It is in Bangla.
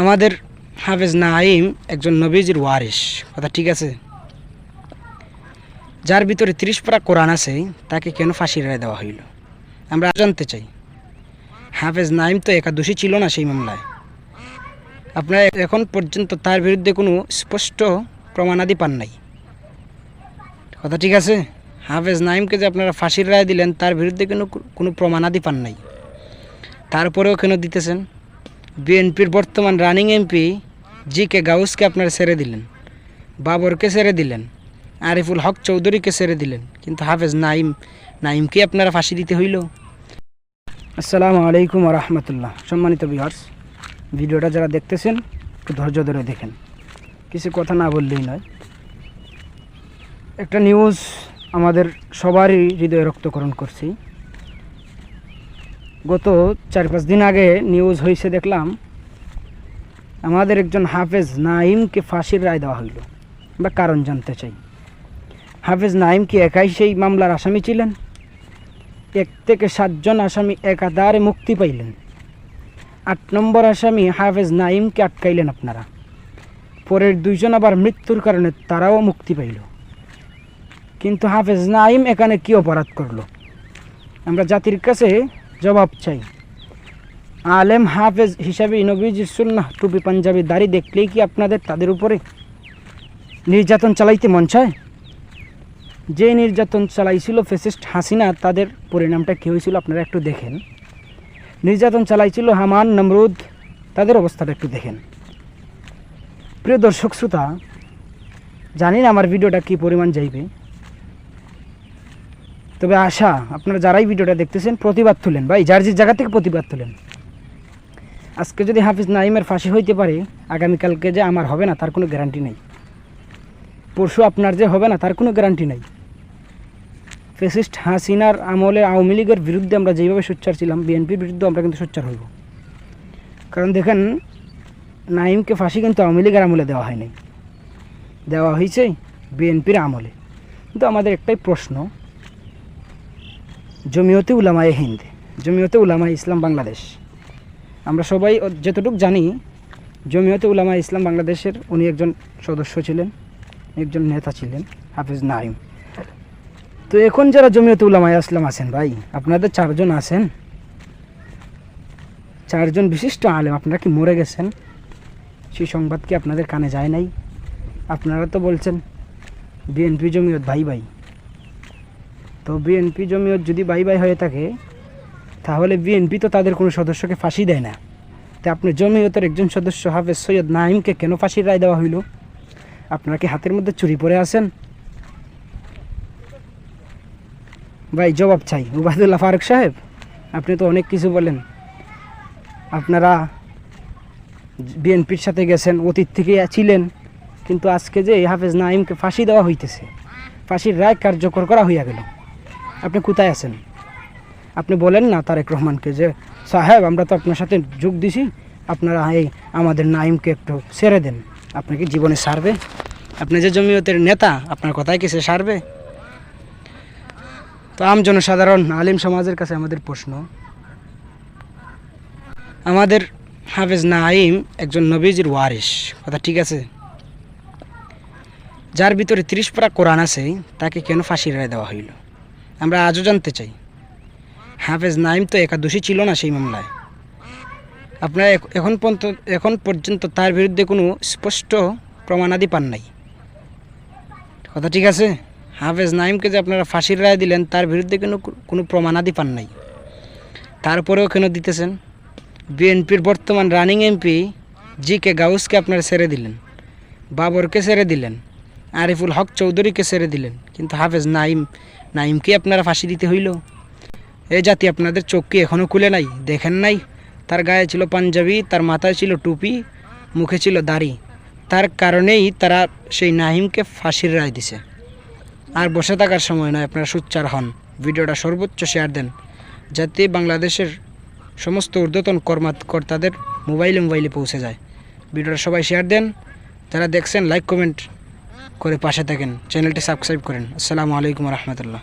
আমাদের হাফেজ নাঈম একজন নবীজির ওয়ারিস, কথা ঠিক আছে। যার ভিতরে 30 পারা কোরআন আছে, তাকে কেন ফাঁসির রায় দেওয়া হইল? আমরা জানতে চাই। হাফেজ নাঈম তো একাদোষী ছিল না সেই মামলায়। আপনারা এখন পর্যন্ত তার বিরুদ্ধে কোনো স্পষ্ট প্রমাণাদি পান নাই, কথা ঠিক আছে। হাফেজ নাঈমকে যে আপনারা ফাঁসির রায় দিলেন, তার বিরুদ্ধে কোনো প্রমাণাদি পান নাই, তারপরেও কেন দিতেছেন? বিএনপির বর্তমান রানিং এমপি জি.কে গাউসকে আপনারা ছেড়ে দিলেন, বাবরকে ছেড়ে দিলেন, আরিফুল হক চৌধুরীকে ছেড়ে দিলেন, কিন্তু হাফেজ নাঈমকে আপনারা ফাঁসি দিতে হইল। আসসালামু আলাইকুম ওয়া রাহমাতুল্লাহ। সম্মানিত ভিউয়ার্স, ভিডিওটা যারা দেখতেছেন একটু ধৈর্য ধরে দেখেন, কিছু কথা না বললেই নয়। একটা নিউজ আমাদের সবারই হৃদয়ে রক্তকরণ করছি। গত 4-5 দিন আগে নিউজ হয়েছে, দেখলাম আমাদের একজন হাফেজ নাঈমকে ফাঁসির রায় দেওয়া হইল। আমরা কারণ জানতে চাই। হাফেজ নাঈম কি একাই সেই মামলার আসামি ছিলেন? 1 থেকে 7 জন আসামি একাধারে মুক্তি পাইলেন। 8 নম্বর আসামি হাফেজ নাঈমকে আটকাইলেন আপনারা। পরের 2 জন আবার মৃত্যুর কারণে তারাও মুক্তি পাইল। কিন্তু হাফেজ নাঈম এখানে কি অপরাধ করলো? আমরা জাতির কাছে জবাব চাই। আলেম হাফেজ হিসাবে নবীজির সুন্নাহ টুপি পাঞ্জাবি দাড়ি দেখলেই কি আপনাদের তাদের উপরে নির্যাতন চালাইতে মন চায়? যে নির্যাতন চালাইছিল ফ্যাসিস্ট হাসিনা, তাদের পরিণামটা কী হয়েছিল আপনারা একটু দেখেন। নির্যাতন চালাইছিল হামান, নমরুদ, তাদের অবস্থাটা একটু দেখেন। প্রিয় দর্শক শ্রোতা, জানি না আমার ভিডিওটা কী পরিমাণ যাইবে, তবে আশা আপনারা যারাই ভিডিওটা দেখতেছেন প্রতিবাদ তুলেন ভাই, যার যে জায়গা থেকে প্রতিবাদ তুলেন। আজকে যদি হাফিজ নাঈমের ফাঁসি হইতে পারে, আগামীকালকে যে আমার হবে না তার কোনো গ্যারান্টি নেই। পরশু আপনার যে হবে না তার কোনো গ্যারান্টি নেই। ফ্যাসিস্ট হাসিনার আমলে আওয়ামী লীগের বিরুদ্ধে আমরা যেভাবে সোচ্চার ছিলাম, বিএনপির বিরুদ্ধে আমরা কিন্তু সোচ্চার হইব। কারণ দেখেন, নাঈমকে ফাঁসি কিন্তু আওয়ামী লীগের আমলে দেওয়া হয়নি, দেওয়া হয়েছে বিএনপির আমলে। কিন্তু আমাদের একটাই প্রশ্ন, জমিয়তে উলামায়ে হিন্দ, জমিয়তে উলামায়ে ইসলাম বাংলাদেশ, আমরা সবাই যতটুকু জানি জমিয়তে উলামায়ে ইসলাম বাংলাদেশের উনি একজন সদস্য ছিলেন, একজন নেতা ছিলেন হাফেজ নাঈম। তো এখন যারা জমিয়তে উলামায়ে ইসলাম আছেন ভাই, আপনাদের 4 জন আছেন, 4 জন বিশিষ্ট আলেম, আপনারা কি মরে গেছেন? সেই সংবাদ কি আপনাদের কানে যায় নাই? আপনারা তো বলছেন বিএনপি জমিয়ত ভাই ভাই। তো বিএনপি জমিয়ত যদি ভাই ভাই হয়ে থাকে, তাহলে বিএনপি তো তাদের কোনো সদস্যকে ফাঁসি দেয় না। তো আপনি জমিয়তের একজন সদস্য হাফেজ সৈয়দ নাঈমকে কেন ফাঁসির রায় দেওয়া হইল? আপনারা কি হাতের মধ্যে চুরি পরে আছেন? ভাই জবাব চাই। উবায়দুল্লাহ ফারুক সাহেব, আপনি তো অনেক কিছু বলেন, আপনারা বিএনপির সাথে গেছেন, অতীত থেকে ছিলেন, কিন্তু আজকে যে হাফেজ নাঈমকে ফাঁসি দেওয়া হইতেছে, ফাঁসির রায় কার্যকর করা হইয়া গেল, আপনি কোথায় আছেন? আপনি বলেন না তারেক রহমানকে যে সাহেব আমরা তো আপনার সাথে যোগ দিছি, আপনারা এই আমাদের নাঈমকে একটু ছেড়ে দেন। আপনাকে জীবনে সারবে? আপনি যে জমিয়তের নেতা, আপনার কথায় কি সে সারবে? তো জনসাধারণ আলিম সমাজের কাছে আমাদের প্রশ্ন, আমাদের হাফেজ নাঈম একজন নবীজির ওয়ারিস, কথা ঠিক আছে। যার ভিতরে 30 পারা কোরআন আছে, তাকে কেন ফাঁসির রায় দেওয়া হইল? আমরা আজও জানতে চাই। হাফেজ নাঈম তো একাদোষী ছিল না সেই মামলায়। আপনারা এখন পর্যন্ত তার বিরুদ্ধে কোনো স্পষ্ট প্রমাণাদি পান নাই, কথা ঠিক আছে। হাফেজ নাঈমকে যে আপনারা ফাঁসির রায় দিলেন, তার বিরুদ্ধে কোনো প্রমাণাদি পান নাই, তারপরেও কেন দিতেছেন? বিএনপির বর্তমান রানিং এমপি জি.কে গাউসকে আপনারা ছেড়ে দিলেন, বাবরকে ছেড়ে দিলেন, আরিফুল হক চৌধুরীকে ছেড়ে দিলেন, কিন্তু হাফেজ নাঈমকে আপনারা ফাঁসি দিতে হইল। এই জাতি আপনাদের চোখ কি এখনও খুলে নাই? দেখেন নাই? তার গায়ে ছিল পাঞ্জাবি, তার মাথায় ছিল টুপি, মুখে ছিল দাড়ি, তার কারণেই তারা সেই নাঈমকে ফাঁসির রায় দিছে। আর বসে থাকার সময় নয়, আপনারা সোচ্চার হন, ভিডিওটা সর্বোচ্চ শেয়ার দেন, যাতে বাংলাদেশের সমস্ত ঊর্ধ্বতন কর্মকর্তাদের মোবাইলে পৌঁছে যায়। ভিডিওটা সবাই শেয়ার দেন, যারা দেখছেন লাইক কমেন্ট করে পাশে থাকেন, চ্যানেলটি সাবস্ক্রাইব করেন। আসসালামু আলাইকুম রহমতুল্লাহ।